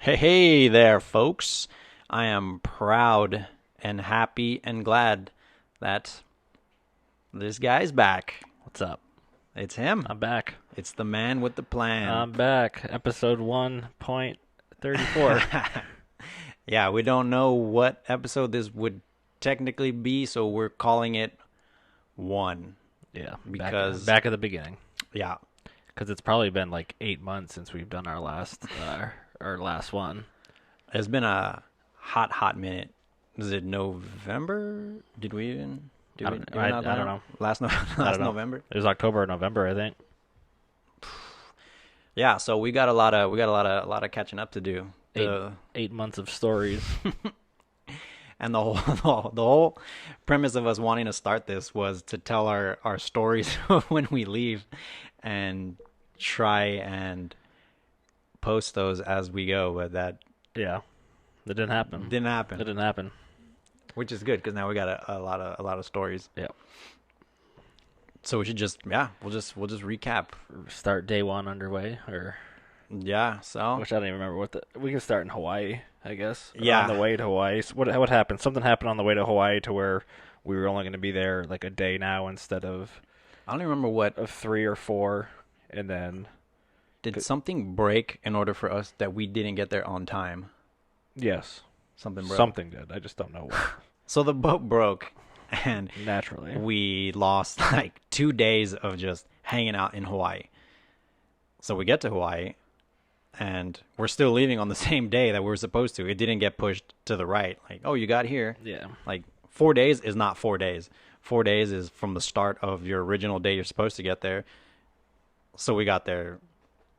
Hey there, folks. I am proud and happy and glad that this guy's back. What's up? It's him. I'm back. It's the man with the plan. I'm back. Episode 1.34. Yeah, we don't know what episode this would technically be, so we're calling it 1. Yeah, Because- back at the beginning. Yeah. Because it's probably been like 8 months since we've done our last one. It's been a hot minute. Is it November? Did we even? I don't know. Last November. It was October or November, I think. Yeah, so we got a lot of catching up to do. 8 months of stories. And the whole premise of us wanting to start this was to tell our stories when we leave and try and post those as we go, but that Yeah, that didn't happen. didn't happen. That didn't happen. Which is good because now we got a lot of stories. Yeah. So we should we'll just recap. Start day one underway, or Yeah. So which I don't even remember we can start in Hawaii, I guess. Or Yeah. on the way to Hawaii. So what happened? Something happened on the way to Hawaii to where we were only going to be there like a day now instead of I don't even remember what. 3 or 4, and then Did something break in order for us that we didn't get there on time? yes, Something broke. something did. I just don't know what. So the boat broke, and Naturally, we lost like 2 days of just hanging out in Hawaii. So we get to Hawaii, and we're still leaving on the same day that we were supposed to. It didn't get pushed to the right. Like, oh, you got here. yeah, Like 4 days is not 4 days. 4 days is from the start of your original day you're supposed to get there. So we got there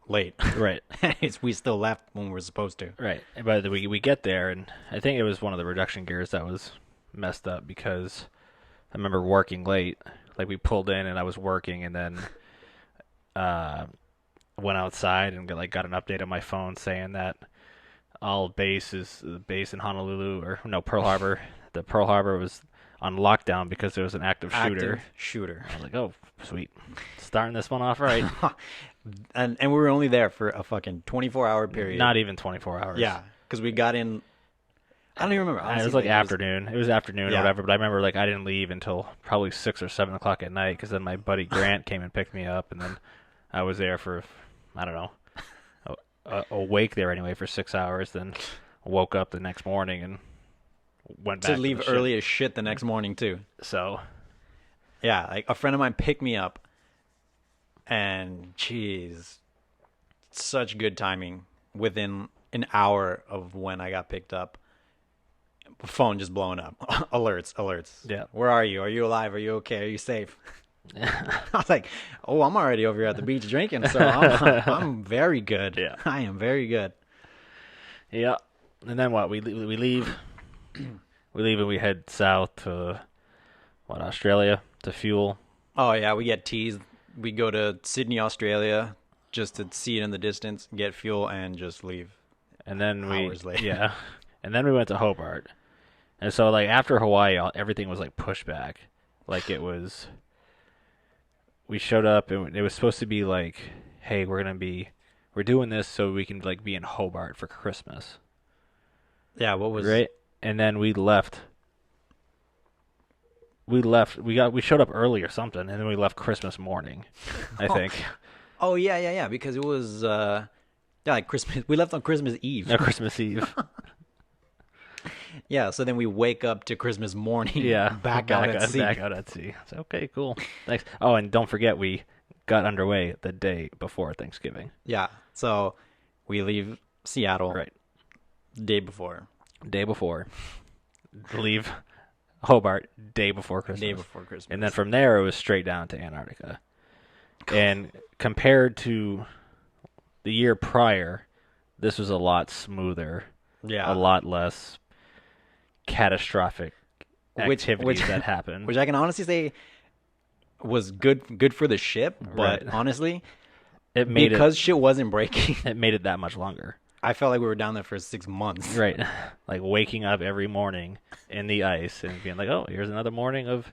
late. right, We still left when we were supposed to. right. But we get there, and I think it was one of the reduction gears that was messed up because I remember working late. Like we pulled in, and I was working, and then went outside and got an update on my phone saying that all base in Honolulu, or no, Pearl Harbor. The Pearl Harbor was on lockdown because there was an active shooter. Shooter. I was like, oh, sweet. Starting this one off right. And we were only there for a fucking 24-hour period. Not even 24 hours. Yeah, because we got in. I don't even remember. It was like afternoon. It was afternoon Yeah. or whatever, but I remember I didn't leave until probably 6 or 7 o'clock at night because then my buddy Grant came and picked me up, and then I was there for, I don't know, awake there anyway for 6 hours, then woke up the next morning and went back to leave the ship. early as shit the next morning too. So, Yeah, like a friend of mine picked me up, and geez, such good timing. Within an hour of when I got picked up, phone just blowing up. alerts. Yeah. Where are you? Are you alive? Are you okay? Are you safe? I was like, oh, I'm already over here at the beach drinking, so I'm very good. Yeah. I am very good. yeah. And then what? We leave. We leave and we head south to, Australia to fuel. Oh yeah, we get teased. We go to Sydney, Australia, just to see it in the distance, get fuel, and just leave. And then Hours later. Yeah. And then we went to Hobart. And so after Hawaii, everything was pushed back. We showed up and it was supposed to be hey, we're doing this so we can be in Hobart for Christmas. Yeah, what was Right? And then we left. We showed up early or something, and then we left Christmas morning, I think. Oh yeah, because it was like Christmas. We left on Christmas Eve. No, Christmas Eve. Yeah, so then we wake up to Christmas morning. Yeah, back out at sea. Back out at sea. So, okay, cool. Thanks. Oh, and don't forget, we got underway the day before Thanksgiving. Yeah, so we leave Seattle Right. day before. Day before. Leave Hobart day before Christmas. Day before Christmas. And then from there, it was straight down to Antarctica. And compared to the year prior, this was a lot smoother. Yeah, A lot less catastrophic activities that happened. which I can honestly say was good for the ship, but Right. honestly, it made because shit wasn't breaking, it made it that much longer. I felt like we were down there for 6 months. Right. Waking up every morning in the ice and being like, oh, here's another morning of,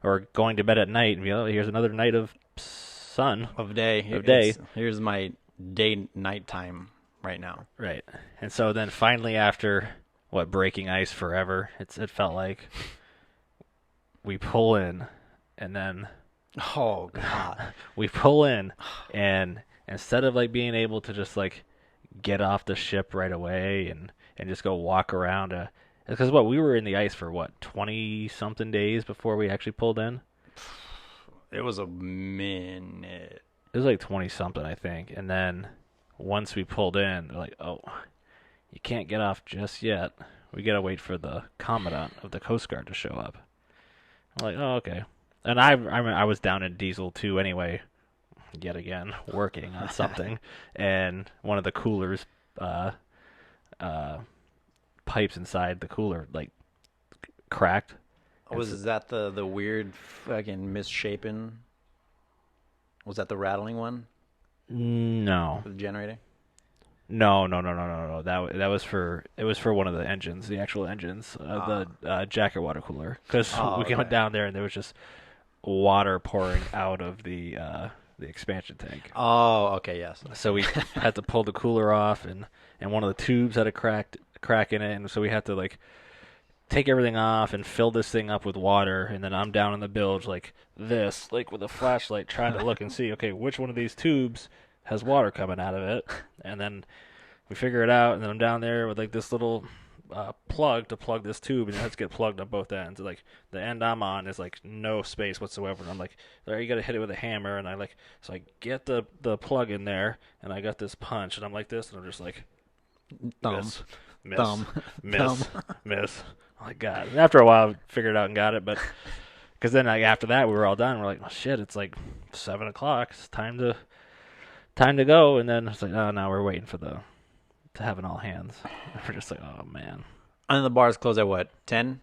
or going to bed at night and being, oh, here's another night of sun. Of day. Of day. Here's my day night time. right now. Right. And so then finally after, breaking ice forever, it felt like we pull in and then Oh God. we pull in and instead of like being able to just like get off the ship right away and just go walk around because we were in the ice for 20 something days before we actually pulled in. It was a minute. It was like 20 something, I think. And then once we pulled in, they're like, "Oh, you can't get off just yet. We got to wait for the commandant of the Coast Guard to show up." I'm like, "Oh, okay." And I was down in Diesel 2 anyway, yet again, working on something. And one of the coolers, pipes inside the cooler, like, cracked. Was that the weird fucking misshapen? Was that the rattling one? No. For the generator? No. That was for one of the engines, the actual engines, the jacket water cooler. Because we went down there and there was just water pouring out of the expansion tank. Oh, okay, yes. So we had to pull the cooler off, and one of the tubes had a crack in it, and so we had to like take everything off and fill this thing up with water, and then I'm down in the bilge like this, like with a flashlight trying to look and see, okay, which one of these tubes has water coming out of it, and then we figure it out, and then I'm down there with like this little plug to plug this tube, and it has to get plugged on both ends. Like the end I'm on is like no space whatsoever, and I'm like, there, you got to hit it with a hammer, and I get the plug in there, and I got this punch, and I'm like this, and I'm just like miss, miss. Oh my God! And after a while, I figured it out and got it, but because then after that we were all done. We're like, oh shit, it's like 7:00. It's time to go, and then it's like, oh, now we're waiting for to have an all hands. We're just like, oh man. And the bars close at what? 10?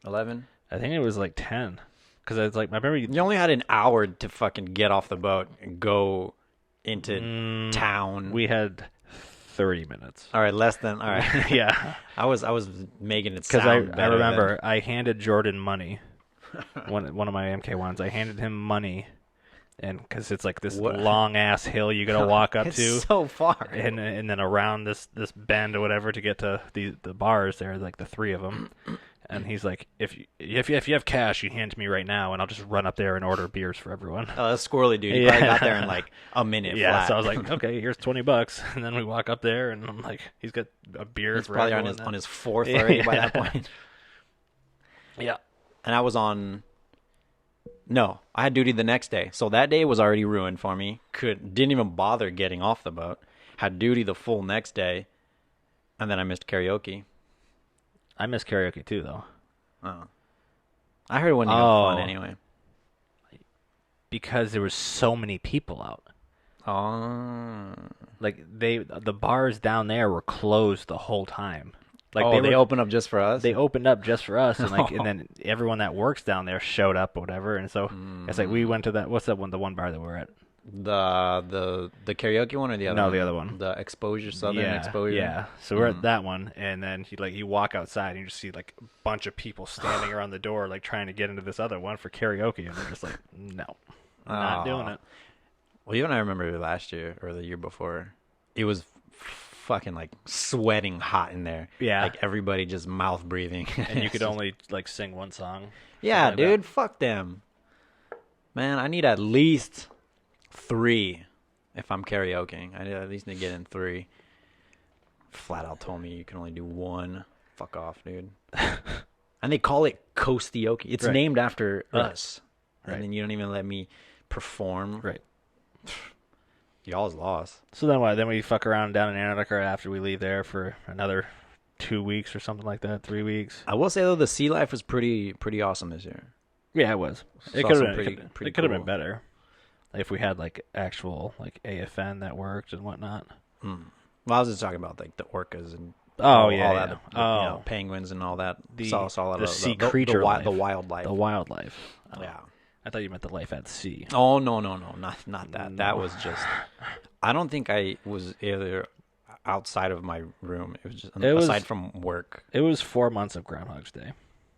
11? I think it was like 10. Because it's like, I remember you only had an hour to fucking get off the boat and go into town. We had 30 minutes. All right, less than. All right. Yeah. I was making it sound because I remember I handed Jordan money. one of my MK1s. I handed him money. And because it's like this long ass hill you gotta walk up it's to, so far, and then around this bend or whatever to get to the bars. There, like the three of them, and he's like, if you have cash, you hand to me right now, and I'll just run up there and order beers for everyone. Oh, that's squirrely, dude. You probably got there in like a minute. Yeah, flat. So I was like, okay, here's $20, and then we walk up there, and I'm like, he's got a beer. He's for probably everyone on his fourth already by that point. Yeah, and I was on. No, I had duty the next day. So that day was already ruined for me. Didn't even bother getting off the boat. Had duty the full next day. And then I missed karaoke. I missed karaoke too, though. Oh. I heard it wasn't even fun anyway. Because there was so many people out. Oh. Like, the bars down there were closed the whole time. Like they opened up just for us? They opened up just for us, and and then everyone that works down there showed up or whatever, and so it's like we went to that. What's that one? The one bar that we're at? The karaoke one or the other? No, one? the other one. The Exposure, Southern Exposure. Yeah. So we're at that one, and then you walk outside and you just see like a bunch of people standing around the door, like trying to get into this other one for karaoke, and we're just like, no, not doing it. Well, even I remember last year or the year before, it was fucking like sweating hot in there. Yeah. Like everybody just mouth breathing. And you could only like sing one song. Yeah, like dude. That. Fuck them. Man, I need at least 3 if I'm karaokeing. I at least need to get in 3. Flat out told me you can only do 1. Fuck off, dude. And they call it Coastioke. It's named after us. Right. And then you don't even let me perform. Right. Y'all's lost. So then what? Then we fuck around down in Antarctica after we leave there for another 2 weeks or something like that, 3 weeks. I will say though, the sea life was pretty awesome this year. Yeah, it was. It could have been better if we had like actual like AFN that worked and whatnot. Well, I was just talking about like the orcas and all that, you know, penguins and all that. Saw the sea creature, the life. wildlife. The wildlife. Oh. Yeah. I thought you meant the life at sea. Oh, no, not that. No. That was just, I don't think I was either outside of my room. It was just, aside from work. It was 4 months of Groundhog's Day.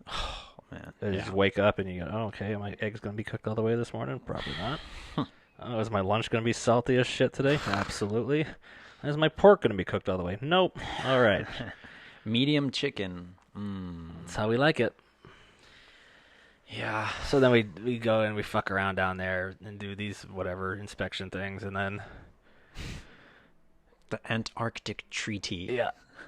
Oh, man. You just wake up and you go, oh, okay, my egg's going to be cooked all the way this morning? Probably not. Oh, is my lunch going to be salty as shit today? Absolutely. Is my pork going to be cooked all the way? Nope. All right. Medium chicken. That's how we like it. Yeah. So then we go and we fuck around down there and do these whatever inspection things, and then The Antarctic Treaty.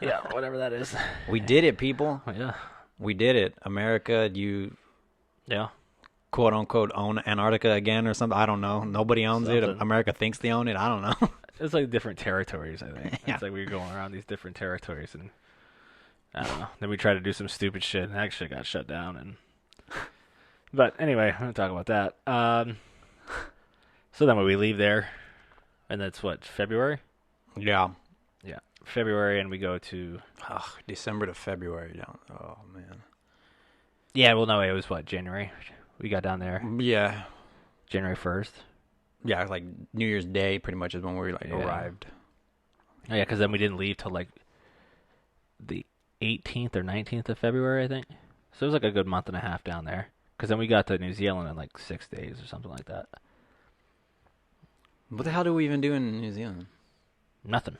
yeah, whatever that is. We did it, people. Yeah. We did it. America, you Yeah. quote unquote own Antarctica again or something. I don't know. Nobody owns it. Something. America thinks they own it. I don't know. It's like different territories, I think. Yeah. It's like we were going around these different territories, and I don't know. Then we tried to do some stupid shit, and that shit got shut down. And but anyway, I'm gonna talk about that. So then when we leave there, and that's what, February? Yeah. Yeah, February, and we go to December to February. Down. Oh man. yeah. Well, no, it was what, January. We got down there Yeah. January 1st. Yeah, like New Year's Day, pretty much is when we Yeah. arrived. Oh, yeah, because then we didn't leave till like the 18th or 19th of February, I think. So it was like a good month and a half down there. Because then we got to New Zealand in like 6 days or something like that. What the hell do we even do in New Zealand? Nothing.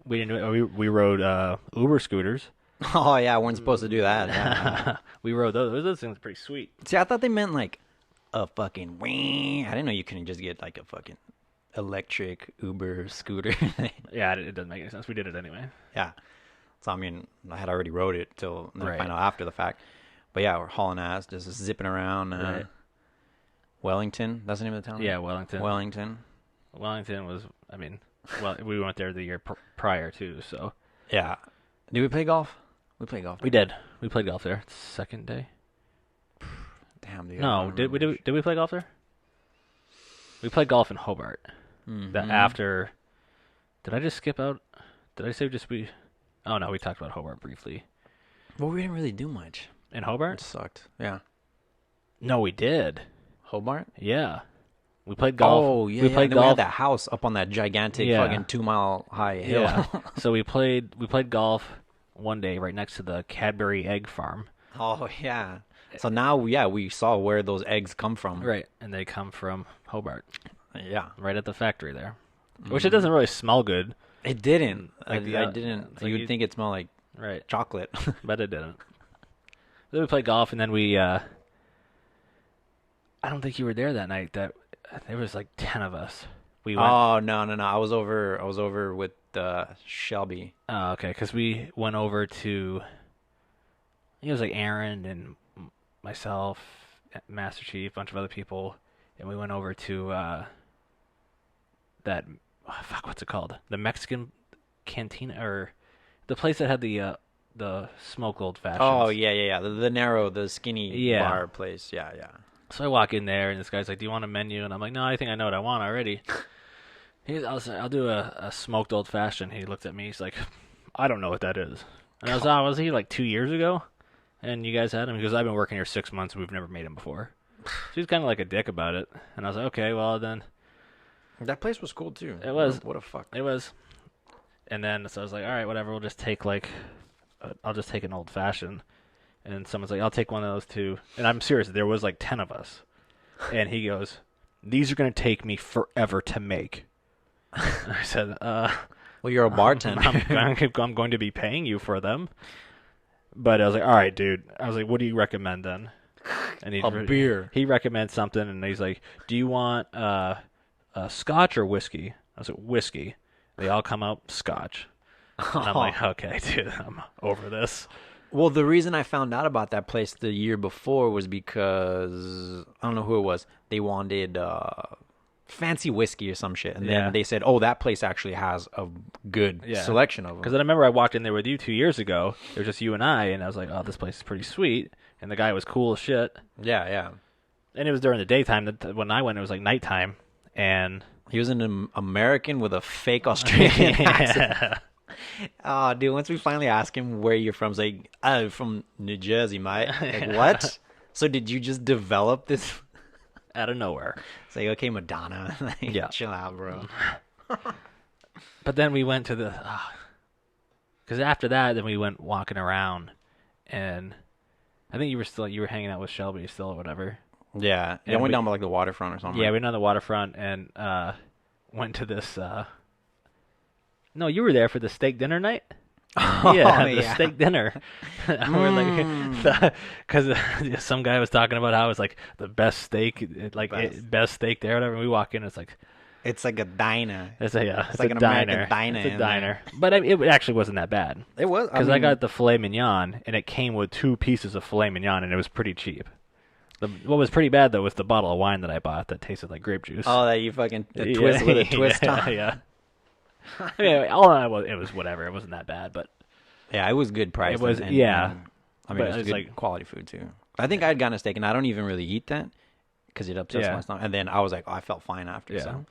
We didn't do it. We rode Uber scooters. Oh yeah, I weren't supposed to do that. Yeah. We rode those. Those things are pretty sweet. See, I thought they meant like a fucking wing. I didn't know you couldn't just get like a fucking electric Uber scooter. Yeah, it doesn't make any sense. We did it anyway. Yeah. So I mean, I had already rode it till I Right. find out after the fact. But yeah, we're hauling ass, just zipping around. Right. Wellington, that's the name of the town. Yeah, Wellington. Wellington. Wellington was, I mean, well, we went there the year prior too, so. Yeah. Did we play golf? We played golf. We did. We played golf there. Second day. Damn, dude. I No, don't did remember. we play golf there? We played golf in Hobart. Mhm. That after. Did I just skip out? Did I say just we? Oh no, we talked about Hobart briefly. Well, we didn't really do much. In It Hobart? sucked. Yeah. No, we did. Hobart? Yeah, we played golf. Oh, yeah. we yeah. played Then we had golf. that house up on that gigantic Yeah. fucking 2 mile high hill. Yeah. So we played golf one day right next to the Cadbury egg farm. Oh, yeah. So now, yeah, we saw where those eggs come from. Right, and they come from Hobart, Yeah. right at the factory there. Which it doesn't really smell good. It didn't. Like I didn't. it's like You would think it smelled like Right, chocolate. but it didn't. Then we played golf, and then we. I don't think you were there that night. That there was like 10 of us. We went. Oh, no. I was over with Shelby. Oh, okay, because we went over to. I think it was like Aaron and myself, Master Chief, a bunch of other people, and we went over to that. Oh, fuck, what's it called? The Mexican cantina, or the place that had the smoked old fashions. Oh, yeah. The narrow, the skinny Yeah. bar place. Yeah. So I walk in there, and this guy's like, "Do you want a menu?" And I'm like, "No, I think I know what I want already." I'll do a smoked old fashioned. He looked at me. He's like, "I don't know what that is." And I was, "Oh, was he like 2 years ago?" And you guys had him? He goes, "I've been working here 6 months, and we've never made him before." So he's kind of like a dick about it. And I was like, "Okay, well then." That place was cool, too. It was. What a fuck. It was. And then so I was like, "All right, whatever. We'll just take I'll just take an old fashioned." And someone's like, "I'll take one of those too." And I'm serious. There was like 10 of us. And he goes, "These are going to take me forever to make." And I said, Well, you're a bartender. I'm going to be paying you for them. But I was like, "All right, dude." I was like, "What do you recommend then?" And A beer. He recommends something, and he's like, "Do you want scotch or whiskey?" I was like, "Whiskey." They all come out scotch. And I'm like, "Okay, dude, I'm over this." Well, the reason I found out about that place the year before was because I don't know who it was. They wanted fancy whiskey or some shit, and Yeah. then they said, "Oh, that place actually has a good Yeah. selection of them." Because then I remember I walked in there with you 2 years ago. It was just you and I was like, "Oh, this place is pretty sweet." And the guy was cool as shit. Yeah. And it was during the daytime. When I went, it was like nighttime. And He was an American with a fake Australian accent. Oh, dude, once we finally asked him where you're from, he's like, "I'm from New Jersey, mate." Like, what? So did you just develop this? out of nowhere. It's like, okay, Madonna. Like, Yeah. chill out, bro. But then we went to the... Because after that, then we went walking around. And I think you were hanging out with Shelby still or whatever. Yeah. And Went we- down by like the waterfront or something. Yeah, we went on the waterfront and went to this No, you were there for the steak dinner night. Oh, Yeah, the yeah. steak dinner. We're like, because some guy was talking about how it's like the best steak, best steak there. Whatever. We walk in, it's like It's like a diner. it's like a an diner. American diner It's a in diner. But I mean, it actually wasn't that bad. It was. Because I got the filet mignon, and it came with 2 pieces of filet mignon, and it was pretty cheap. What was pretty bad though was the bottle of wine that I bought that tasted like grape juice. Oh, that you fucking twist with a twist top. Yeah. I mean, all in all, it was whatever. It wasn't that bad, but Yeah, it was good price. It was- and, yeah. and, I mean, But it was it's good like- quality food too. I think I had gotten a steak, and I don't even really eat that because it upsets Yeah. my stomach. And then I was like, oh, I felt fine after. Yeah. So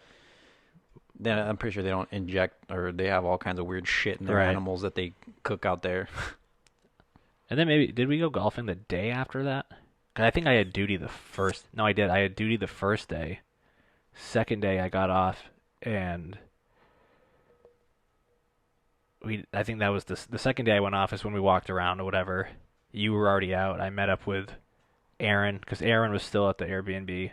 then I'm pretty sure they don't inject or they have all kinds of weird shit in their Right. animals that they cook out there. And then maybe did we go golfing the day after that? 'Cause I think I had duty the first. No, I did. I had duty the first day. Second day I got off, and I think that was the second day I went off is when we walked around or whatever. You were already out. I met up with Aaron because Aaron was still at the Airbnb,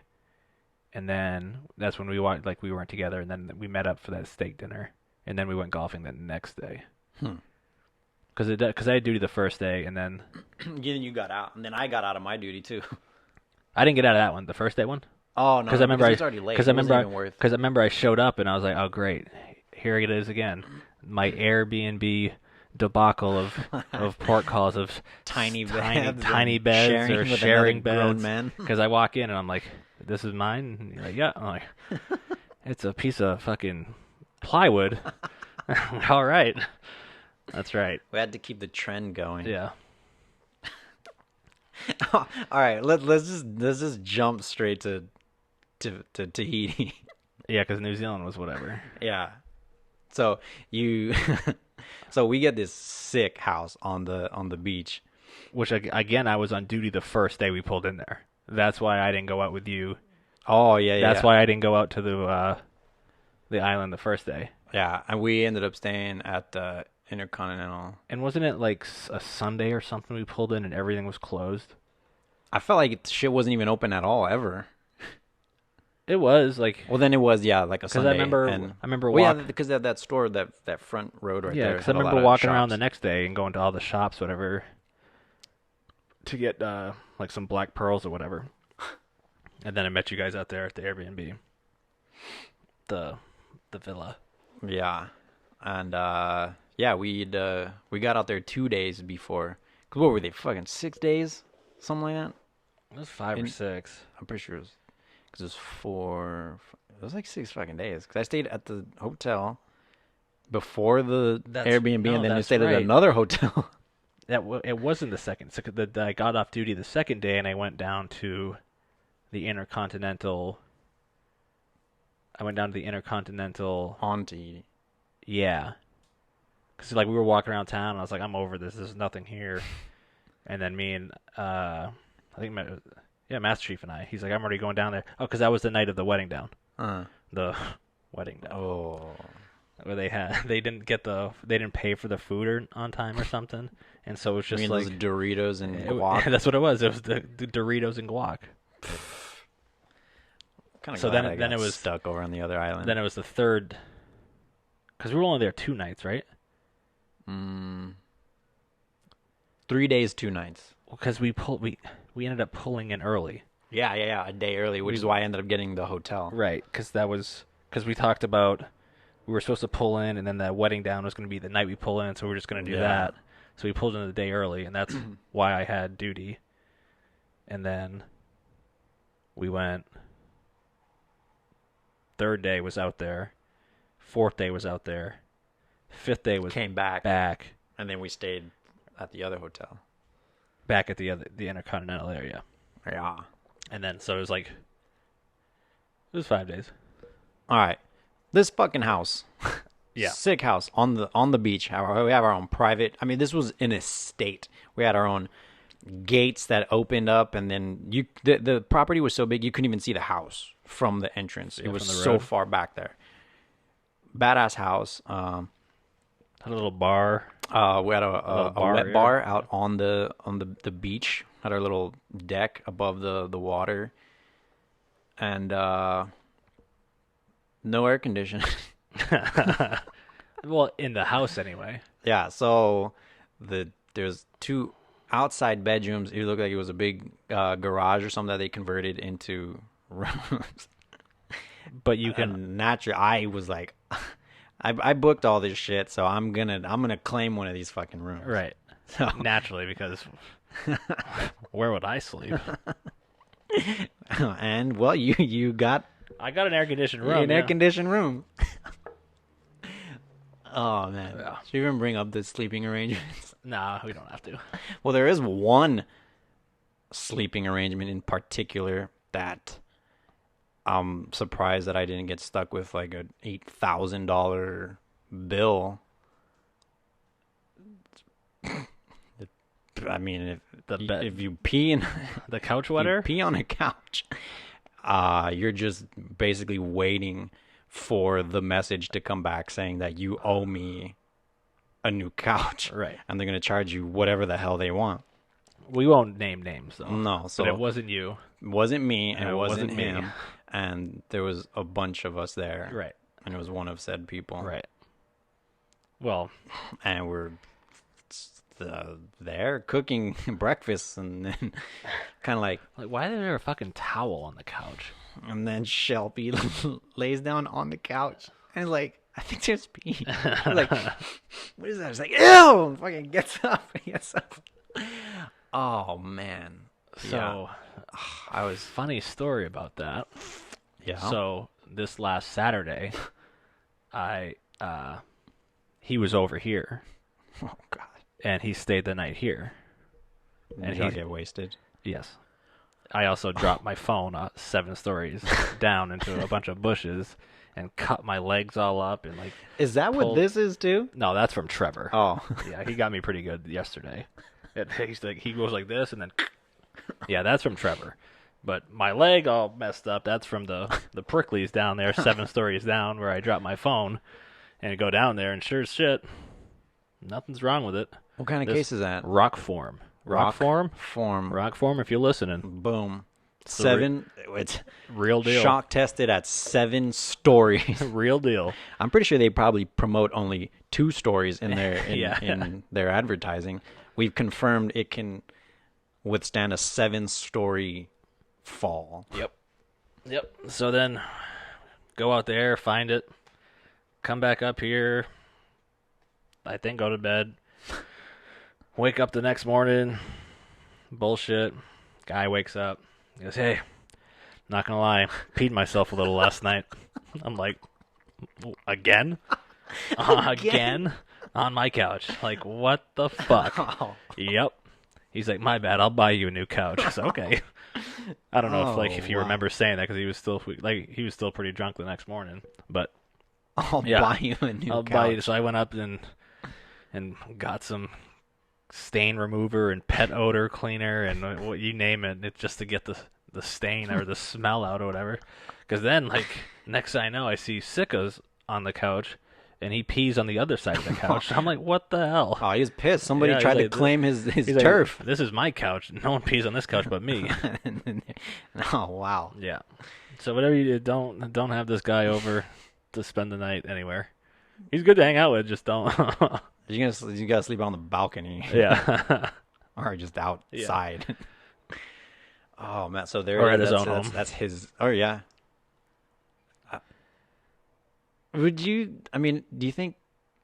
and then that's when we walked. Like we weren't together, and then we met up for that steak dinner, and then we went golfing the next day. Because I had duty the first day, and then Then you got out, and then I got out of my duty too. I didn't get out of that one, the first day one. Oh no! Because I remember it was already late. Because It I wasn't remember even worth. because I remember I showed up and I was like, oh great, here it is again, my Airbnb debacle of port calls of Tiny tiny beds, tiny and beds sharing or with sharing another grown beds. man. Because I walk in and I'm like, this is mine. And you're like, yeah. I'm like, it's a piece of fucking plywood. All right, that's right. We had to keep the trend going. Yeah. All right, let's just jump straight to Tahiti. Yeah, because New Zealand was whatever. Yeah. So so we get this sick house on the beach. Which again, I was on duty the first day we pulled in there. That's why I didn't go out with you. Oh yeah, yeah. That's why I didn't go out to the island the first day. Yeah, and we ended up staying at the Intercontinental. And wasn't it like a Sunday or something we pulled in and everything was closed? I felt like shit wasn't even open at all ever. It was like Well, then it was like a because Sunday. I remember Well, yeah, walking. because that store that front road right Yeah, there. because I had a lot remember of walking around the shops. next day and going to all the shops, whatever, to get like some black pearls or whatever. And then I met you guys out there at the Airbnb, the villa. Yeah, and yeah, we got out there 2 days before. Cause what were they? Fucking 6 days, something like that. It was 5 or 6. I'm pretty sure it was because it was 4. It was like 6 fucking days. Because I stayed at the hotel before the Airbnb, no, and then we that's stayed at right. another hotel. It wasn't the second. So I got off duty the second day and I went down to the Intercontinental. I went down to the Intercontinental. On Tahiti. Yeah. Because like we were walking around town and I was like, I'm over this. There's nothing here. And then me and I think Master Chief and he's like, I'm already going down there. Oh, because that was the night of the wedding down. The wedding down. Oh. Where they didn't pay for the food on time or something. And so it was I just mean, like those Doritos and guac. that's what it was. It was the Doritos and guac. Kind of So glad then- I then got it was- stuck over on the other island. Then it was the third, because we were only there 2 nights, right? 3 days, 2 nights. Because we ended up pulling in early. Yeah, a day early, which is why I ended up getting the hotel. Right, because we talked about we were supposed to pull in, and then the wedding down was going to be the night we pull in, so we were just going to do Yeah. that. So we pulled in the day early, and that's why I had duty. And then we went. Third day was out there. Fourth day was out there. Fifth day was Came back, and then we stayed at the other hotel. back at the Intercontinental area. Yeah. And then so it was 5 days. All right. This fucking house. Yeah. Sick house on the beach. We have our own private. I mean, this was an estate. We had our own gates that opened up, and then the property was so big you couldn't even see the house from the entrance. Yeah, it was from the so road. far back there. Badass house. Had a little bar. We had a bar wet area. bar out on the beach. Had our little deck above the water, and no air conditioning. Well, in the house anyway. Yeah, so there's 2 outside bedrooms. It looked like it was a big garage or something that they converted into rooms. But you can And naturally, I was like, I booked all this shit, so I'm gonna claim one of these fucking rooms. right So naturally because where would I sleep? and well, you got I got an air conditioned room. an air conditioned room. Oh man, Yeah. should you even bring up the sleeping arrangements? Nah, we don't have to. Well, there is one sleeping arrangement in particular that I'm surprised that I didn't get stuck with like a $8,000 bill. I mean, if you pee in The couch you wetter? pee on a couch, you're just basically waiting for the message to come back saying that you owe me a new couch, Right. and they're gonna charge you whatever the hell they want. We won't name names though. No, so But it wasn't you. it wasn't me, and And it it wasn't wasn't me. him, and there was a bunch of us there, Right. and it was one of said people, Right. Well, and we're there cooking breakfast, and then kind of like, why is there a fucking towel on the couch? and then Shelby lays down on the couch, and like, I think there's pee. Like, what is that? It's like, ew! Fucking gets up. Gets up. Oh man. So, I was. funny story about that. Yeah. So, this last Saturday, he was over here Oh god. and he stayed the night here. And he- he get wasted. Yes. I also dropped my phone 7 stories down into a bunch of bushes and cut my legs all up and like. Is that what pulled- this is too? No, that's from Trevor. Oh. Yeah, he got me pretty good yesterday. He goes like this and then. Yeah, that's from Trevor. But my leg all messed up. That's from the pricklies down there, 7 stories down, where I dropped my phone, and go down there, and sure as shit, nothing's wrong with it. What kind of This case is that? Rock form. Rock form. Form. Rock form. If you're listening, Boom. So 7. It's real deal. shock tested at 7 stories. Real deal. I'm pretty sure they probably promote only 2 stories in their Yeah. in their advertising. We've confirmed it can withstand a 7-story fall. Yep. So then, go out there, find it, come back up here. I think go to bed. Wake up the next morning. Bullshit. Guy wakes up. He goes, "Hey, not gonna lie, peed myself a little last night." I'm like, "Again? Again? On my couch? Like, what the fuck?" Oh. Yep. He's like, "My bad. I'll buy you a new couch." I said, "Okay." I don't know if he wow. remembers saying that because he was still pretty drunk the next morning. But I'll Yeah. buy you a new I'll couch. buy you. So I went up and got some stain remover and pet odor cleaner and what you name it. It's just to get the stain or the smell out or whatever. Because then, like, next thing I know, I see Sicka's on the couch. And he pees on the other side of the couch. I'm like, what the hell? Oh, he was pissed. Somebody Yeah, he's tried to like, claim his He's like, turf. "This is my couch. No one pees on this couch but me." Oh wow. Yeah. So whatever you do, don't have this guy over to spend the night anywhere. He's good to hang out with, just don't. You gotta sleep on the balcony. Yeah. Or just outside. Oh man, so there. Or at his that's, own that's, home. That's his. Oh yeah. Would you? I mean, do you think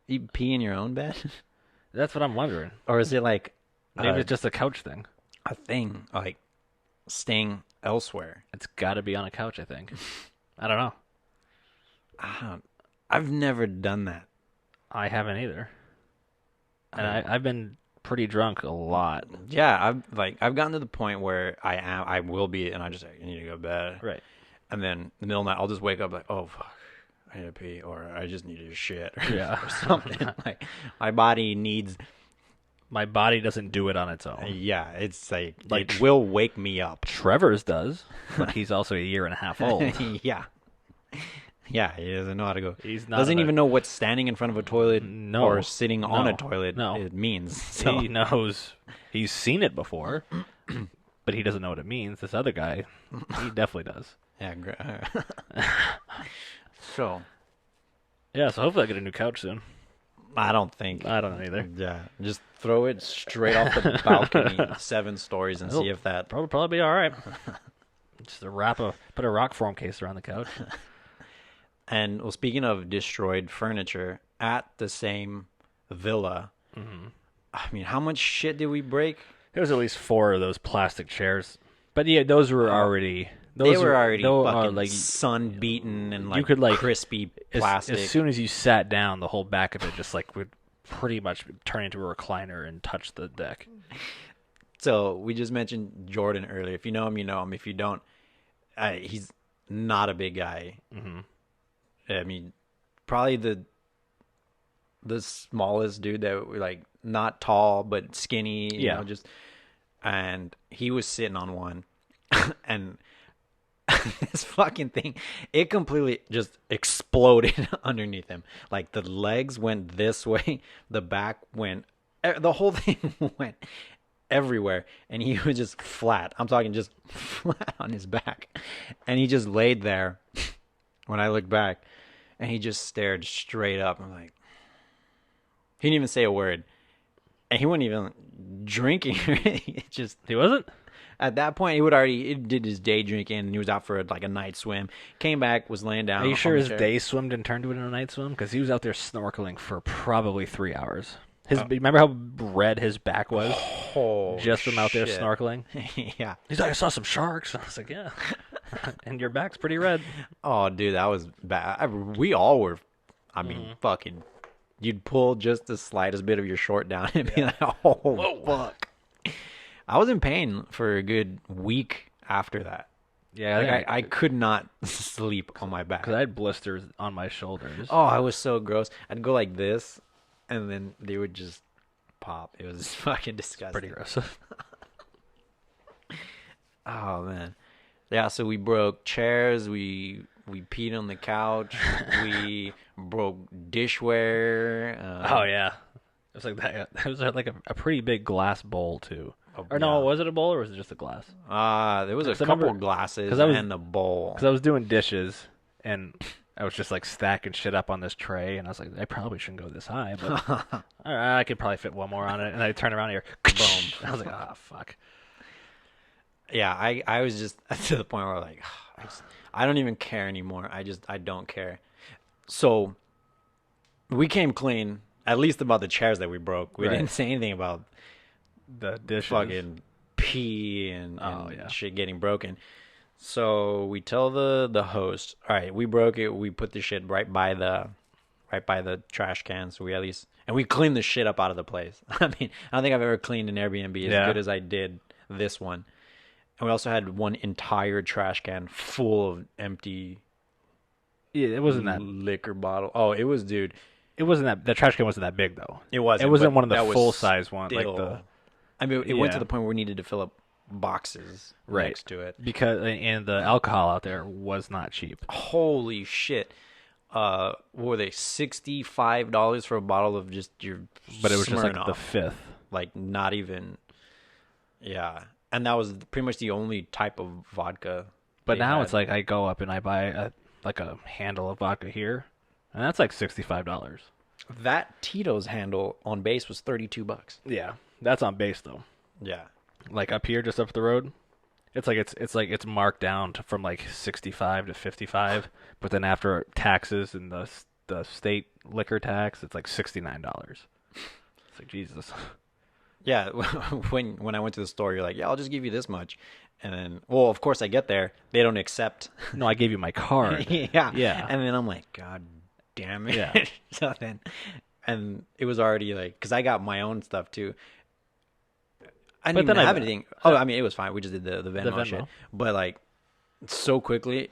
you pee in your own bed, That's what I'm wondering. or is it like Maybe it's just a couch thing. a thing like staying elsewhere? It's got to be on a couch, I think. I don't know. I've never done that. I haven't either. And I've been pretty drunk a lot. Yeah, I've gotten to the point where I will be, and I just I need to go to bed. Right. And then in the middle of the night, I'll just wake up like, oh fuck, I need to pee, or I just need to shit, or, Yeah. or something. Like my body needs. My body doesn't do it on its own. Yeah, it's like Like- it will wake me up. Trevor's does, but he's also a year and a half old. Yeah. Yeah, he doesn't know how to go. He's not doesn't a- even know what standing in front of a toilet No. or sitting on a No. toilet No. it means. So He knows. He's seen it before, but he doesn't know what it means. This other guy, he definitely does. yeah. So Yeah, so hopefully I get a new couch soon. I don't think. I don't know either. Yeah, just throw it straight off the balcony, 7 stories, and see if that. Probably be all right. Just put a rock form case around the couch. And well, speaking of destroyed furniture, at the same villa, I mean, how much shit did we break? There was at least 4 of those plastic chairs, but yeah, those were already. They were already fucking sun beaten and like, you could, like, crispy plastic. As soon as you sat down, the whole back of it just like would pretty much turn into a recliner and touch the deck. So we just mentioned Jordan earlier. If you know him, you know him. If you don't, he's not a big guy. Mm-hmm. I mean, probably the smallest dude that like not tall but skinny. You know, and he was sitting on one, and this fucking thing, it completely just exploded underneath him. Like the legs went this way, the back went, the whole thing went everywhere, and he was just flat. I'm talking just flat on his back, and he just laid there. When I looked back, and he just stared straight up. I'm like, he didn't even say a word, and he wasn't even drinking. He wasn't. At that point, he did his day drinking, and he was out for like a night swim. Came back, was laying down. Are you sure his day swim didn't turn to it in a night swim? Because he was out there snorkeling for probably 3 hours. Remember how red his back was? Oh, just from out there snorkeling? Yeah. He's like, I saw some sharks. I was like, yeah. And your back's pretty red. Oh, dude, that was bad. We all were, I mean, fucking, you'd pull just the slightest bit of your short down and be like, oh, whoa, fuck. I was in pain for a good week after that. Yeah, like I could not sleep on my back. Because I had blisters on my shoulders. Oh, I was so gross. I'd go like this, and then they would just pop. It was fucking disgusting. Pretty gross. Oh, man. Yeah, so we broke chairs. We peed on the couch. We broke dishware. Oh, yeah. It was like that. It was like a pretty big glass bowl, too. Or no, was it a bowl or was it just a glass? There was a couple glasses and a bowl. Because I was doing dishes and I was just like stacking shit up on this tray, and I was like, I probably shouldn't go this high, but all right, I could probably fit one more on it. And I turned around here, boom. I was like, ah, fuck. Yeah, I was just to the point where like, I don't even care anymore. I don't care. So we came clean, at least about the chairs that we broke. We didn't say anything about the dishes, fucking pee and shit getting broken. So we tell the host, all right, we broke it. We put the shit right by the trash can. So we at least, and we cleaned the shit up out of the place. I mean, I don't think I've ever cleaned an Airbnb as good as I did this one. And we also had one entire trash can full of empty. Yeah, it wasn't that liquor bottle. Oh, it was, dude. It wasn't that. The trash can wasn't that big though. It wasn't. It wasn't one of the full size ones. Like the. I mean, it went to the point where we needed to fill up boxes next to it and the alcohol out there was not cheap. Holy shit! What were they, $65 for a bottle of just your? But it was just like Smirnoff. the fifth. Like not even. Yeah, and that was pretty much the only type of vodka. But now it's like I go up and I buy a handle of vodka here, and that's like $65. That Tito's handle on base was $32. Yeah, that's on base though. Yeah, like up here, just up the road, it's marked down from like 65 to 55, but then after taxes and the state liquor tax, it's like $69. It's like Jesus. Yeah, when I went to the store, you're like, yeah, I'll just give you this much, and then, well, of course I get there, they don't accept. No, I gave you my card. yeah, and then I'm like, God damn it. Yeah. So then, and it was already like, because I got my own stuff too. I didn't even have anything. Oh, I mean, it was fine. We just did the Venmo shit. But like, so quickly,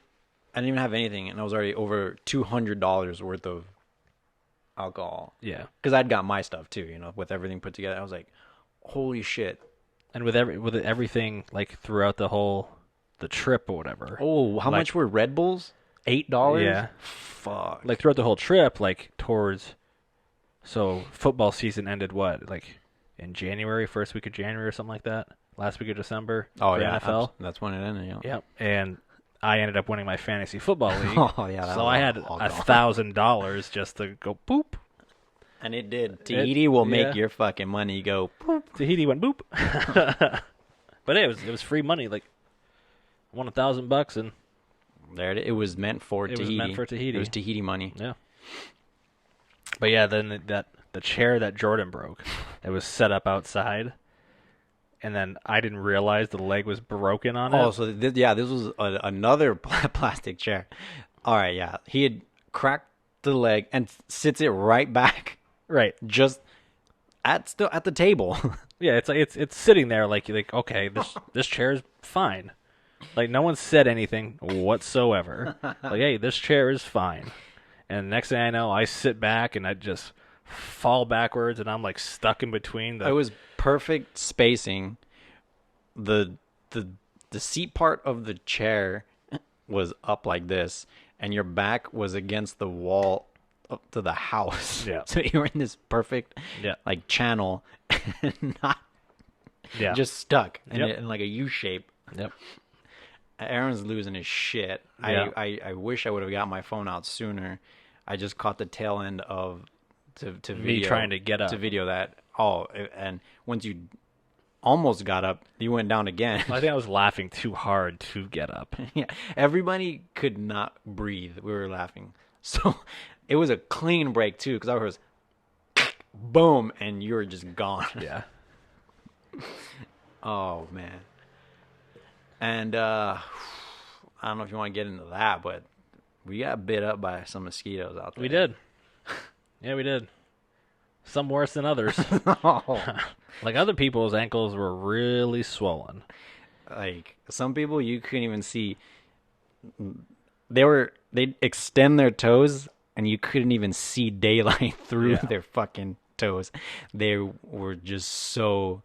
I didn't even have anything, and I was already over $200 worth of alcohol. Yeah, because I'd got my stuff too. You know, with everything put together, I was like, holy shit. And with everything like throughout the trip or whatever. Oh, how much were Red Bulls? $8? Yeah. Fuck. Like throughout the whole trip, like so football season ended what? Like in January, first week of January or something like that? Last week of December for NFL? That's when it ended, yeah. Yep. And I ended up winning my fantasy football league. Oh, yeah. So I had $1,000 just to go poop. And it did. Tahiti will make yeah. your fucking money go. Tahiti went boop. But it was free money. Like, I won $1,000 and There it was meant for it Tahiti. was meant for Tahiti. It was Tahiti money. Yeah. But yeah, then the chair that Jordan broke, it was set up outside, and then I didn't realize the leg was broken on it. Oh, so this was another plastic chair. All right, yeah. He had cracked the leg and sits it right back, Right. just at the table. Yeah, it's like it's sitting there like okay, this chair is fine. Like no one said anything whatsoever. Like, hey, this chair is fine. And next thing I know, I sit back and I just fall backwards, and I'm like stuck in between the. It was perfect spacing. The seat part of the chair was up like this, and your back was against the wall up to the house. Yeah. So you were in this perfect like channel, and not just stuck in like a U shape. Yep. Aaron's losing his shit. Yeah. I wish I would have got my phone out sooner. I just caught the tail end of to video. Me trying to get up. To video that. Oh, and once you almost got up, you went down again. I think I was laughing too hard to get up. Yeah, everybody could not breathe. We were laughing. So it was a clean break too, because I was boom, and you were just gone. Yeah. Oh man. And I don't know if you want to get into that, but we got bit up by some mosquitoes out there. We did. Yeah, we did. Some worse than others. Like other people's ankles were really swollen. Like some people you couldn't even see. They'd extend their toes and you couldn't even see daylight through their fucking toes. They were just so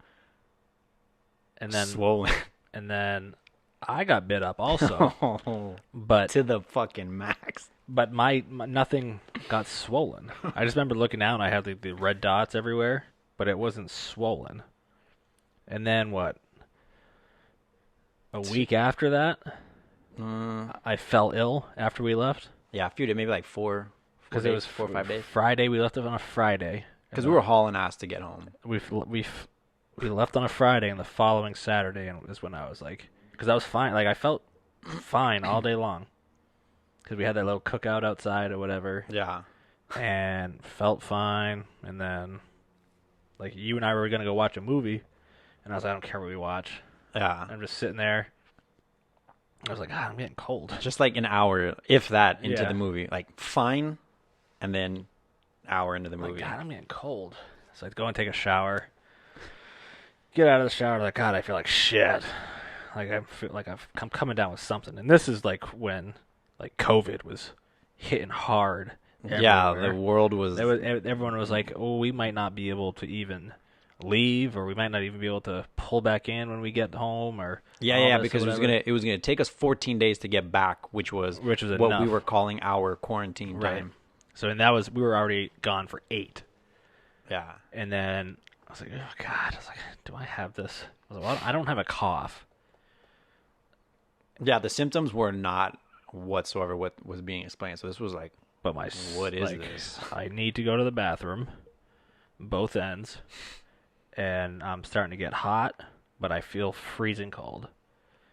swollen. And then I got bit up also. But to the fucking max. But my nothing got swollen. I just remember looking down, I had the red dots everywhere, but it wasn't swollen. And then what? A week after that, I fell ill after we left. Yeah, a few days, maybe like 4 Because it was 4 or 5 days. Friday, we left on a Friday. Because we were hauling ass to get home. We left on a Friday, and the following Saturday is when I was like, because I was fine. Like I felt fine all day long. Because we had that little cookout outside or whatever. Yeah. And felt fine. And then, like, you and I were going to go watch a movie. And I was like, I don't care what we watch. Yeah. I'm just sitting there. I was like, God, I'm getting cold. Just like an hour, if that, into the movie. Like, fine. And then hour into the movie. Like, God, I'm getting cold. So I go and take a shower. Get out of the shower. Like, God, I feel like shit. Like, I feel like I'm coming down with something. And this is like when, like, COVID was hitting hard. Yeah, the world was... Everyone was like, oh, we might not be able to even leave, or we might not even be able to pull back in when we get home, or... Yeah, because it was gonna take us 14 days to get back, which was what enough. We were calling our quarantine time. Right. So, and that was... We were already gone for 8. Yeah. And then I was like, oh, God. I was like, do I have this? I was like, well, I don't have a cough. Yeah, the symptoms were not whatsoever what was being explained. So this was like, but what is this? I need to go to the bathroom, both ends, and I'm starting to get hot, but I feel freezing cold.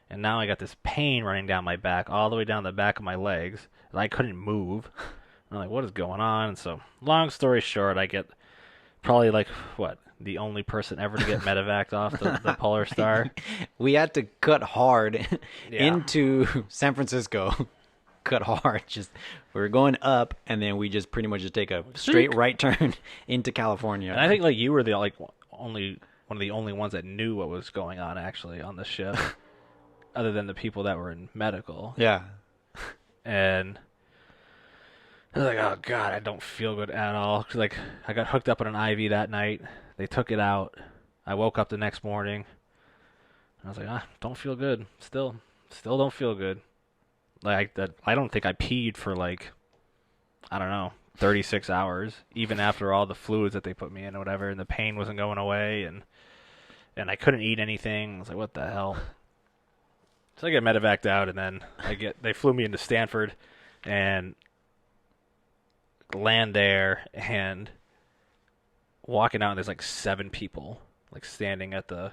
And now I got this pain running down my back, all the way down the back of my legs, and I couldn't move. I'm like, what is going on? And so, long story short, I get probably like, the only person ever to get medevaced off the Polar Star. We had to cut hard into San Francisco. Cut hard. We were going up, and then we just pretty much just take a straight right turn into California. And I think like you were the one of the only ones that knew what was going on actually on the ship, other than the people that were in medical. Yeah. And I was like, oh God, I don't feel good at all. 'Cause, like, I got hooked up on an IV that night. They took it out. I woke up the next morning. I was like, don't feel good. Still don't feel good. Like that, I don't think I peed for like, I don't know, 36 hours, even after all the fluids that they put me in or whatever, and the pain wasn't going away, and I couldn't eat anything. I was like, what the hell? So I get medevaced out, and then they flew me into Stanford, and land there, and walking out, and there's like 7 people like standing at the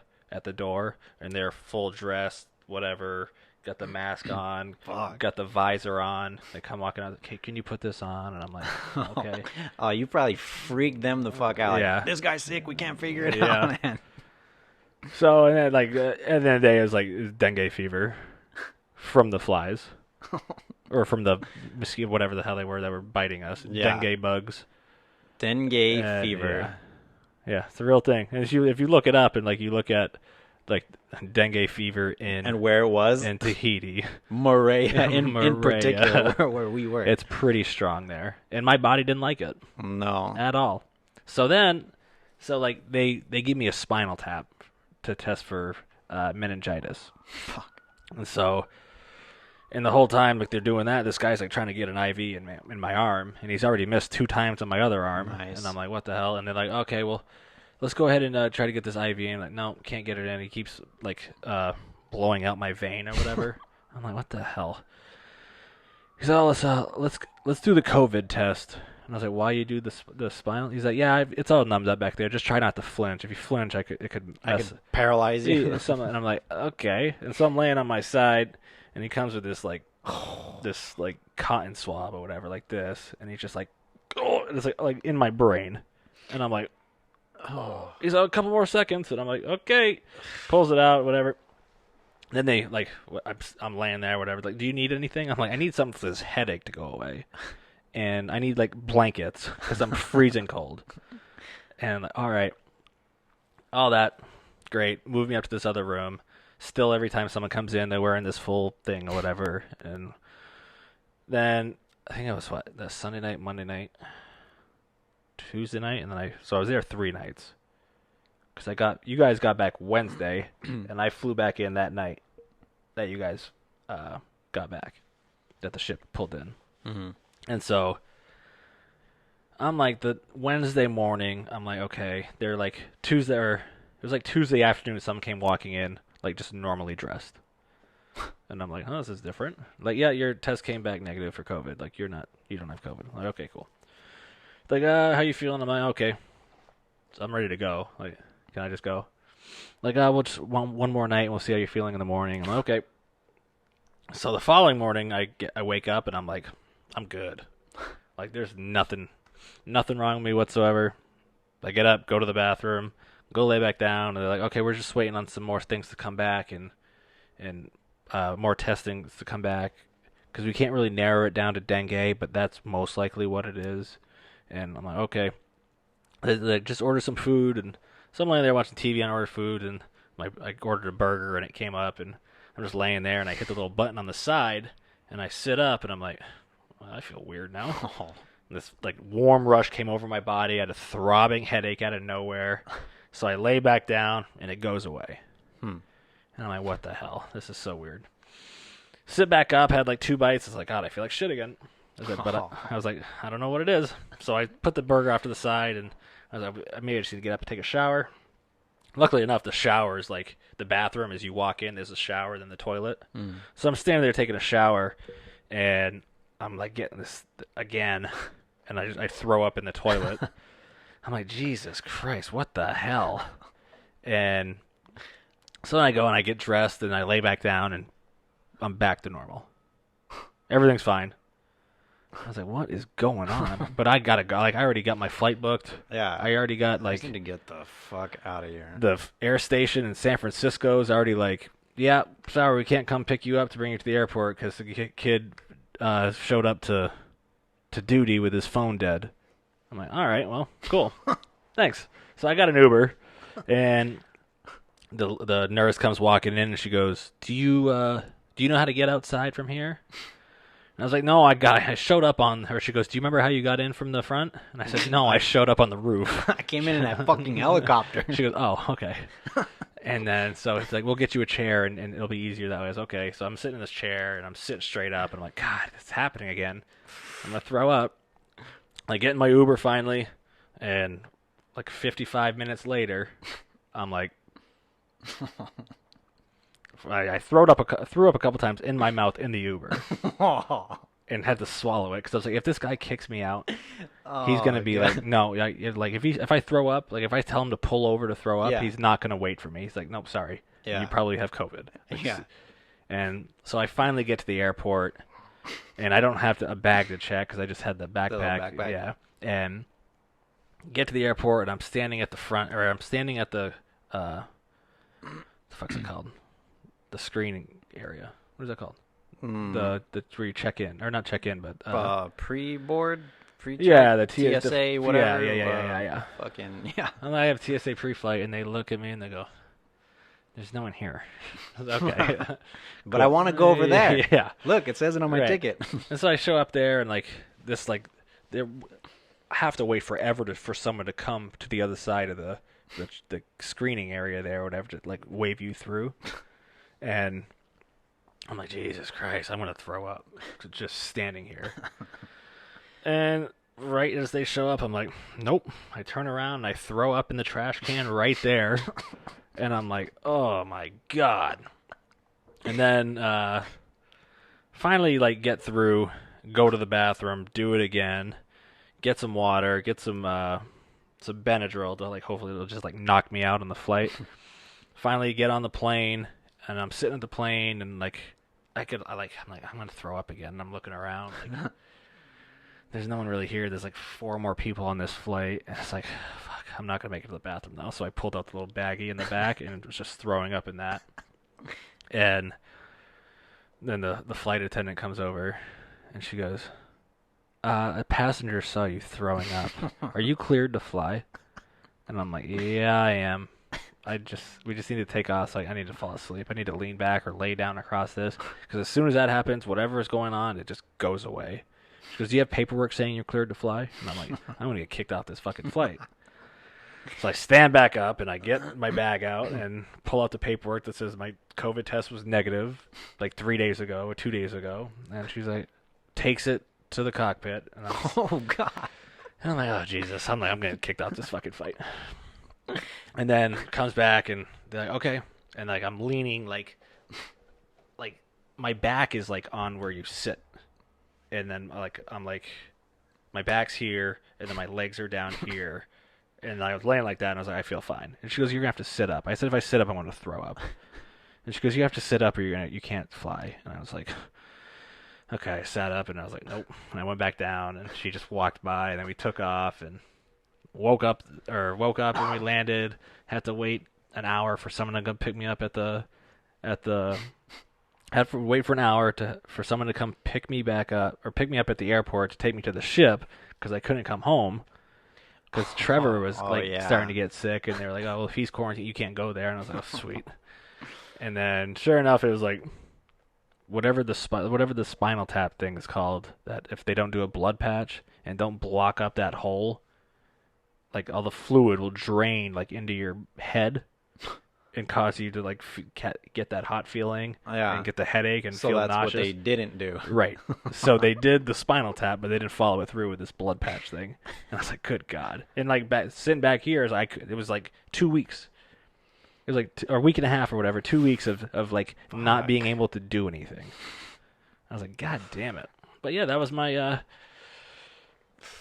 door, and they're full dressed, whatever. Got the mask on, Fuck. got the visor on. They come walking out. Okay, can you put this on? And I'm like, okay. Oh, you probably freaked them the fuck out. Like, Yeah. this guy's sick. We can't figure it Yeah. out, man. So and then like and then the day is like dengue fever from the flies, or from the mosquito, whatever the hell they were that were biting us. Yeah. Dengue bugs. Dengue fever. Yeah, it's a real thing. And if you look it up and like you look at like dengue fever in And where it was? in Tahiti, Morea, in Morea. particular, where we were. it's pretty strong there, and my body didn't like it No. at all. So like they give me a spinal tap to test for meningitis. Fuck. And so, and the whole time, like they're doing that, this guy's like trying to get an IV in my arm, and he's already missed 2 times on my other arm. Nice. And I'm like, what the hell? And they're like, okay, well, let's go ahead and try to get this IV. And I'm like, no, can't get it in. He keeps like blowing out my vein or whatever. I'm like, what the hell? He's like, oh, let's do the COVID test. And I was like, why you do the spinal? He's like, yeah, it's all numbed up back there. Just try not to flinch. If you flinch, it could I could paralyze you. and I'm like, okay. And so I'm laying on my side, and he comes with this like cotton swab or whatever, like this, and he's just like, oh, and it's like in my brain, and I'm like, oh. He's like, a couple more seconds, and I'm like, okay. Pulls it out, whatever. Then they like, I'm laying there, whatever. Like, do you need anything? I'm like, I need something for this headache to go away. And I need like blankets because I'm freezing cold. And like, all right, all that, great. Move me up to this other room. Still, every time someone comes in, they're wearing this full thing or whatever. And then I think it was the Sunday night, Monday night, Tuesday night, and then so I was there 3 nights because you guys got back Wednesday, and I flew back in that night that you guys got back, that the ship pulled in. Mm-hmm. And so I'm like, the Wednesday morning, I'm like, okay, they're like Tuesday, or it was like Tuesday afternoon, someone came walking in, like just normally dressed. And I'm like, oh, this is different. Like, yeah, your test came back negative for COVID. Like, you don't have COVID. I'm like, okay, cool. Like, how you feeling? I'm like, okay. So I'm ready to go. Like, can I just go? Like, we'll just one more night and we'll see how you're feeling in the morning. I'm like, okay. So the following morning, I wake up and I'm like, I'm good. Like, there's nothing wrong with me whatsoever. I get up, go to the bathroom, go lay back down, and they're like, okay, we're just waiting on some more things to come back and more testing to come back because we can't really narrow it down to dengue, but that's most likely what it is. And I'm like, okay. They just order some food, and so I'm laying there watching TV and I ordered food, and I ordered a burger, and it came up, and I'm just laying there, and I hit the little button on the side, and I sit up, and I'm like, well, I feel weird now. And this like warm rush came over my body. I had a throbbing headache out of nowhere. So I lay back down, and it goes away. And I'm like, what the hell? This is so weird. Sit back up, had like 2 bites. I was like, God, I feel like shit again. I was like, I don't know what it is. So I put the burger off to the side, and I was like, maybe I just need to get up and take a shower. Luckily enough, the shower is like the bathroom. As you walk in, there's a shower, then the toilet. So I'm standing there taking a shower, and I'm like getting this again, and I throw up in the toilet. I'm like, Jesus Christ, what the hell? And so then I go and I get dressed, and I lay back down, and I'm back to normal. Everything's fine. I was like, what is going on? But I gotta go. Like, I already got my flight booked. Yeah. I already got, I like, just need to get the fuck out of here. the air station in San Francisco is already like, yeah, sorry, we can't come pick you up to bring you to the airport because the kid showed up to duty with his phone dead. I'm like, all right, well, cool. Thanks. So I got an Uber, and the nurse comes walking in, and she goes, do you know how to get outside from here? And I was like, no, I showed up on her. She goes, do you remember how you got in from the front? And I said, no, I showed up on the roof. I came in that fucking helicopter. She goes, oh, okay. And then, so it's like, we'll get you a chair, and it'll be easier that way. I was okay. So I'm sitting in this chair, and I'm sitting straight up, and I'm like, God, it's happening again. I'm going to throw up. I get in my Uber finally, and like 55 minutes later, I'm like, I threw up a couple times in my mouth in the Uber, and had to swallow it because I was like, if this guy kicks me out, He's gonna Oh, be God. like, no, like if I throw up, like if I tell him to pull over to throw up, Yeah. he's not gonna wait for me. He's like, nope, sorry, Yeah. you probably have COVID. Yeah. And so I finally get to the airport, and I don't have a bag to check because I just had the little backpack. backpack. Yeah, and get to the airport, and I'm standing at the front, or I'm standing at the the fuck's it called? The screening area. What is that called? The where you check in, or not check in, but pre-board, pre-check, yeah, the TSA, whatever. Yeah. Fucking yeah. And I have TSA pre-flight, and they look at me and they go, "There's no one here." Okay, But I want to go over there. Yeah, Look, it says it on my Right. ticket. and so I show up there, and like this, like they have to wait forever for someone to come to the other side of the screening area there, or whatever, to like wave you through, and I'm like, Jesus Christ, I'm gonna throw up just standing here. And right as they show up, I'm like, nope. I turn around and I throw up in the trash can right there. And I'm like, oh my God. And then finally like get through, go to the bathroom, do it again, get some water, get some Benadryl to like hopefully it'll just like knock me out on the flight. Finally get on the plane, and I'm sitting at the plane, and like I'm gonna throw up again, and I'm looking around like there's no one really here. There's like 4 more people on this flight, and it's like, fuck, I'm not gonna make it to the bathroom now. So I pulled out the little baggie in the back and was just throwing up in that. And then the flight attendant comes over, and she goes, "A passenger saw you throwing up. Are you cleared to fly?" And I'm like, "Yeah, I am. We just need to take off. So I need to fall asleep. I need to lean back or lay down across this, because as soon as that happens, whatever is going on, it just goes away." She goes, "Do you have paperwork saying you're cleared to fly?" And I'm like, "I'm gonna get kicked off this fucking flight." So I stand back up and I get my bag out and pull out the paperwork that says my COVID test was negative like 3 days ago or 2 days ago. And she's like, takes it to the cockpit, and Oh God. I'm like, oh Jesus! I'm gonna get kicked off this fucking fight. And then comes back and they're like, okay, and like I'm leaning like my back is like on where you sit, and then I'm like my back's here, and then my legs are down here, and I was laying like that, and I was like, I feel fine. And she goes, you're gonna have to sit up. I said, if I sit up, I'm gonna throw up. And she goes, you have to sit up or you can't fly. And I was like, okay. I sat up and I was like, nope. And I went back down, and she just walked by, and then we took off and woke up when we landed. Had to wait an hour for someone to come pick me up had to wait for an hour for someone to come pick me up at the airport to take me to the ship, because I couldn't come home because Trevor was starting to get sick, and they were like, oh well, if he's quarantined you can't go there. And I was like, oh sweet. And then sure enough, it was like whatever the spinal tap thing is called, that if they don't do a blood patch and don't block up that hole, like all the fluid will drain like into your head and cause you to like get that hot feeling and get the headache and feel nauseous. So that's what they didn't do. Right. So they did the spinal tap, but they didn't follow it through with this blood patch thing. And I was like, good God. And like sitting back here, it was like 2 weeks. It was like or a week and a half or whatever, 2 weeks of like not being able to do anything. I was like, God damn it. But yeah, that was my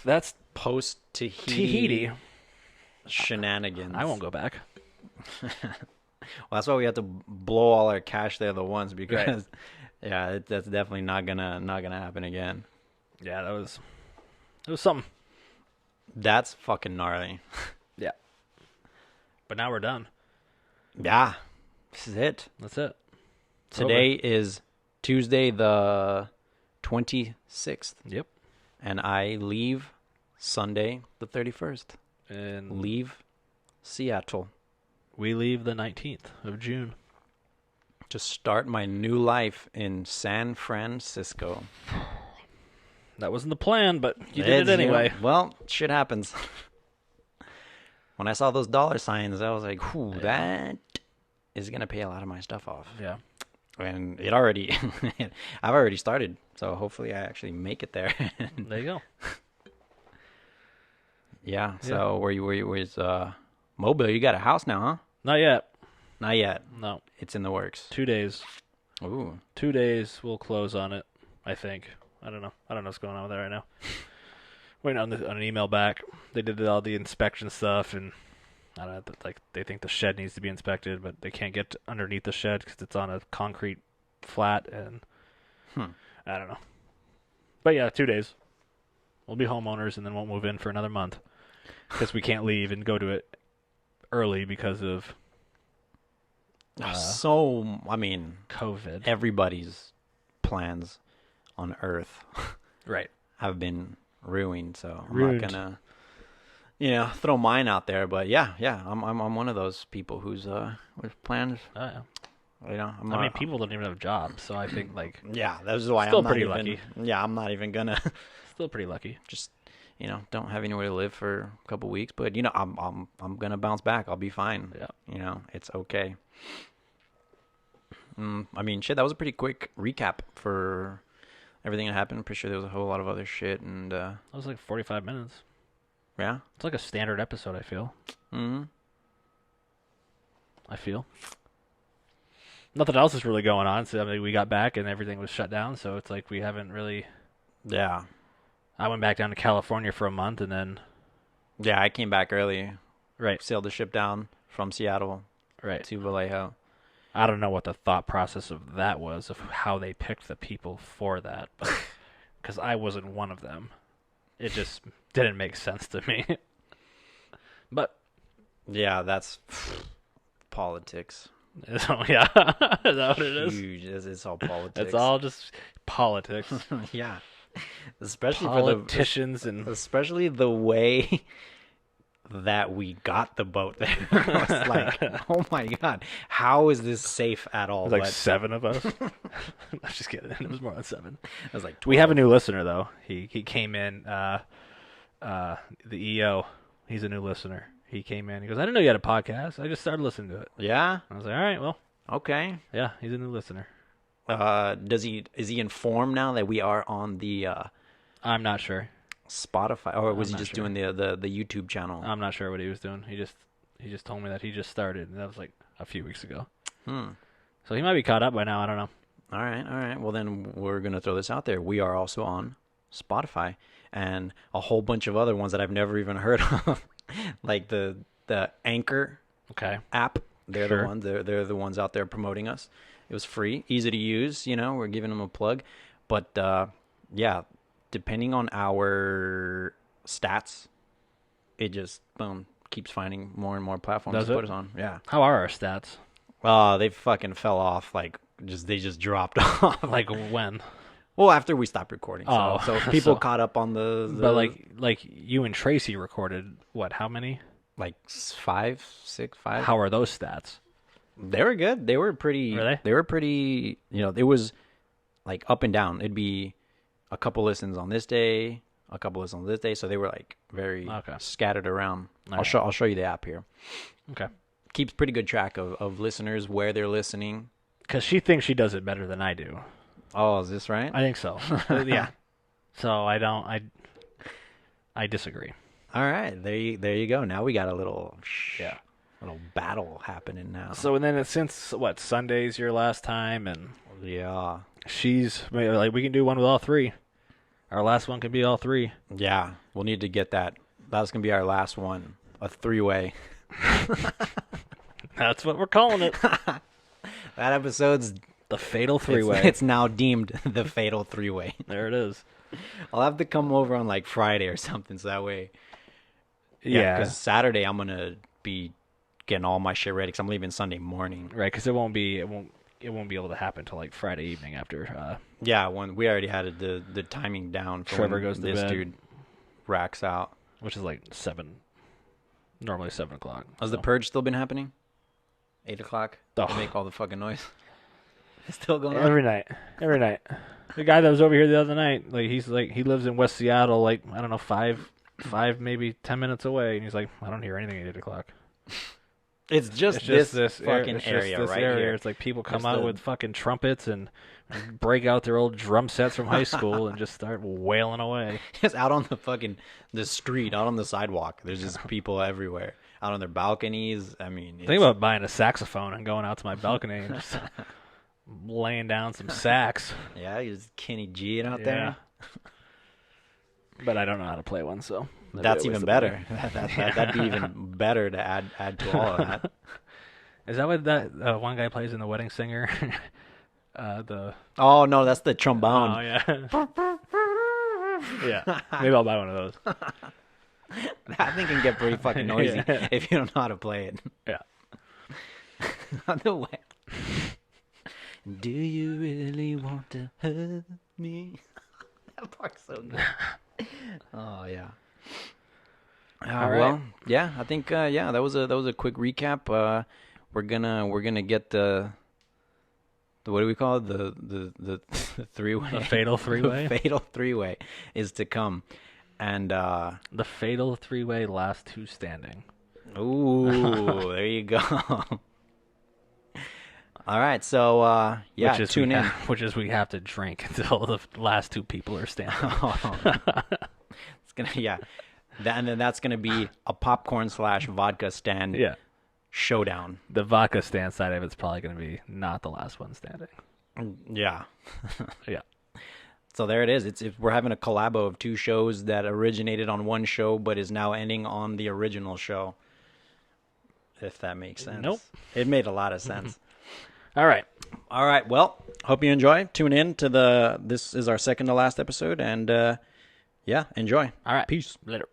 that's Post Tahiti shenanigans. I won't go back. Well, that's why we have to blow all our cash there the once, because that's definitely not gonna happen again. Yeah, it was something. That's fucking gnarly. Yeah. But now we're done. Yeah. This is it. That's it. It's Today is Tuesday the 26th. Yep. And I leave Sunday the 31st. And Leave Seattle we leave the 19th of June to start my new life in San Francisco. That wasn't the plan, but you did it anyway. Well, shit happens. When I saw those dollar signs, I was like, "Ooh, that is gonna pay a lot of my stuff off." Yeah. And it already, I've already started, so hopefully I actually make it there. There you go. Yeah. So where's Mobile? You got a house now, huh? Not yet. Not yet. No. It's in the works. 2 days. Ooh. 2 days we'll close on it, I think. I don't know. I don't know what's going on with that right now. waiting on an email back. They did all the inspection stuff, and I don't know, like they think the shed needs to be inspected, but they can't get underneath the shed because it's on a concrete flat, and I don't know. But yeah, 2 days. We'll be homeowners, and then won't move in for another month because we can't leave and go to it early because of COVID. Everybody's plans on Earth right have been ruined, so I'm not gonna throw mine out there, but yeah, I'm one of those people whose plans. People don't even have jobs, so I think that's why still I'm pretty not lucky. I'm not even gonna. Still pretty lucky. Just don't have anywhere to live for a couple weeks, but I'm gonna bounce back. I'll be fine. Yeah. It's okay. That was a pretty quick recap for everything that happened. I'm pretty sure there was a whole lot of other shit, and that was like 45 minutes. Yeah, it's like a standard episode. I feel. I feel. Nothing else is really going on. So we got back and everything was shut down. So it's like we haven't really. Yeah. I went back down to California for a month, and then. Yeah, I came back early. Right. Sailed the ship down from Seattle. Right. To Vallejo. I don't know what the thought process of that was, of how they picked the people for that, but because I wasn't one of them, it just didn't make sense to me. But yeah, that's politics. So, yeah, is that what it is? Huge. It's all politics. It's all just politics. Yeah, especially politicians especially the way that we got the boat there. I was like, oh my god, how is this safe at all? There's like 7 of us. I'm just kidding. It was more than 7. I was like, 12. We have a new listener though. He came in. The EO. He's a new listener. He came in. He goes, I didn't know you had a podcast. I just started listening to it. Yeah. I was like, all right, well, okay. Yeah, he's a new listener. Is he informed now that we are on the? I'm not sure. Spotify, or was he just doing the YouTube channel? I'm not sure what he was doing. He just told me that he just started, and that was like a few weeks ago. So he might be caught up by now. I don't know. All right. Well, then we're gonna throw this out there. We are also on Spotify and a whole bunch of other ones that I've never even heard of, like the Anchor app. They're the ones. They're the ones out there promoting us. It was free, easy to use. We're giving them a plug, but yeah. Depending on our stats, it just keeps finding more and more platforms to put us on. Yeah. How are our stats? They fucking fell off. They just dropped off. Like when? Well, after we stopped recording. So people caught up on the. But like you and Tracie recorded what? How many? Like 5, 6, 5. How are those stats? They were good. They were pretty. Were they? They were pretty. It was like up and down. It'd be a couple listens on this day, a couple listens on this day, so they were like very scattered around. I'll show you the app here. Okay. Keeps pretty good track of listeners, where they're listening. Because she thinks she does it better than I do. Oh, is this right? I think so. Yeah. So I disagree. All right, there you go. Now we got a little battle happening now. So and then since Sunday's your last time, and yeah, she's like, we can do one with all 3. Our last one can be all 3. Yeah, we'll need to get that. That's gonna be our last one, a 3-way. That's what we're calling it. That episode's the fatal 3-way. It's now deemed the fatal 3-way. There it is. I'll have to come over on like Friday or something, so that way. Yeah, because Saturday I'm gonna be getting all my shit ready because I'm leaving Sunday morning. Right, because it won't be able to happen till like Friday evening after. Yeah, when we already had the timing down for Trevor when goes to this bed. Dude racks out, which is like 7, normally 7 o'clock. Has the purge still been happening? 8 o'clock. Oh. They make all the fucking noise. It's still going on every night. The guy that was over here the other night, he lives in West Seattle, like I don't know, 5 maybe 10 minutes away, and he's like, I don't hear anything at 8 o'clock. It's just this fucking area this right area. here. It's like people come out with fucking trumpets and break out their old drum sets from high school and just start wailing away. Just out on the street, out on the sidewalk. There's just people everywhere, out on their balconies. I mean, think about buying a saxophone and going out to my balcony and just laying down some sax. Yeah, you're just Kenny G'ing out there. But I don't know how to play one, so That's even better. That'd be even better to add to all of that. Is that what that one guy plays in The Wedding Singer? Oh no, that's the trombone. Oh yeah. Yeah. Maybe I'll buy one of those. That thing can get pretty fucking noisy if you don't know how to play it. Yeah. On the way. Do you really want to hurt me? That part's so good. Oh yeah. All right. Well, yeah, I think that was a quick recap. We're gonna get the what do we call it? The three-way. The fatal three-way. The fatal three-way is to come, and The fatal three-way last two standing. ooh, there you go. All right, so yeah, tune in. Which is we have to drink until the last two people are standing. It's gonna and then that's gonna be a popcorn / vodka stand. Yeah. Showdown. The vodka stand side of it's probably going to be not the last one standing. Yeah. Yeah. So there it is. We're having a collabo of two shows that originated on one show but is now ending on the original show. If that makes sense. Nope. It made a lot of sense. All right. All right. Well, hope you enjoy. Tune in to this is our second to last episode, and yeah, enjoy. All right. Peace. Later.